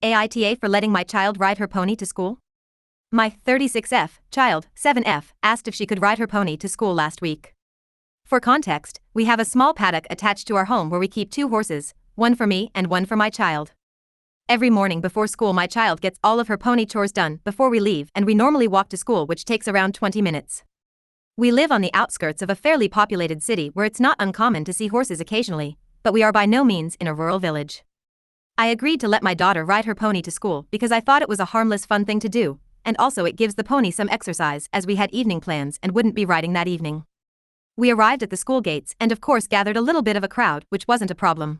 AITA for letting my child ride her pony to school? My 36F child, 7F, asked if she could ride her pony to school last week. For context, we have a small paddock attached to our home where we keep 2 horses, one for me and one for my child. Every morning before school my child gets all of her pony chores done before we leave, and we normally walk to school, which takes around 20 minutes. We live on the outskirts of a fairly populated city where it's not uncommon to see horses occasionally, but we are by no means in a rural village. I agreed to let my daughter ride her pony to school because I thought it was a harmless, fun thing to do, and also it gives the pony some exercise as we had evening plans and wouldn't be riding that evening. We arrived at the school gates and of course gathered a little bit of a crowd, which wasn't a problem.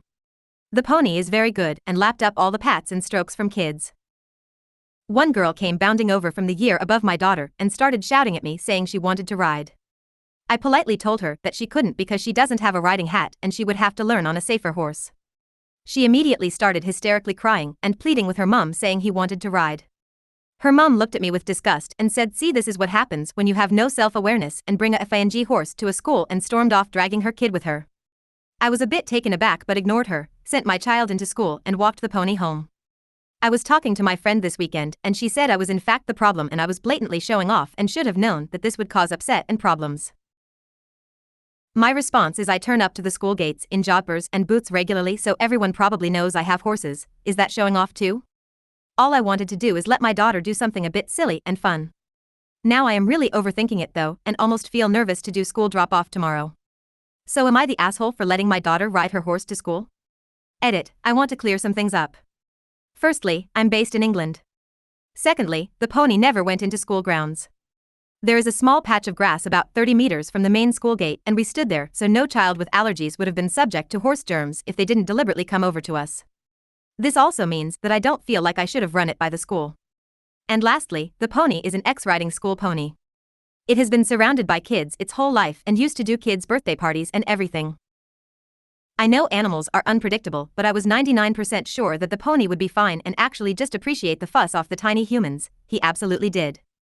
The pony is very good and lapped up all the pats and strokes from kids. One girl came bounding over from the year above my daughter and started shouting at me saying she wanted to ride. I politely told her that she couldn't because she doesn't have a riding hat and she would have to learn on a safer horse. She immediately started hysterically crying and pleading with her mom saying he wanted to ride. Her mom looked at me with disgust and said, "See, this is what happens when you have no self-awareness and bring a FANG horse to a school," and stormed off dragging her kid with her. I was a bit taken aback but ignored her, sent my child into school and walked the pony home. I was talking to my friend this weekend and she said I was in fact the problem and I was blatantly showing off and should have known that this would cause upset and problems. My response is I turn up to the school gates in joggers and boots regularly so everyone probably knows I have horses. Is that showing off too? All I wanted to do is let my daughter do something a bit silly and fun. Now I am really overthinking it though and almost feel nervous to do school drop-off tomorrow. So am I the asshole for letting my daughter ride her horse to school? Edit, I want to clear some things up. Firstly, I'm based in England. Secondly, the pony never went into school grounds. There is a small patch of grass about 30 meters from the main school gate and we stood there so no child with allergies would have been subject to horse germs if they didn't deliberately come over to us. This also means that I don't feel like I should have run it by the school. And lastly, the pony is an ex-riding school pony. It has been surrounded by kids its whole life and used to do kids' birthday parties and everything. I know animals are unpredictable, but I was 99% sure that the pony would be fine and actually just appreciate the fuss off the tiny humans. He absolutely did.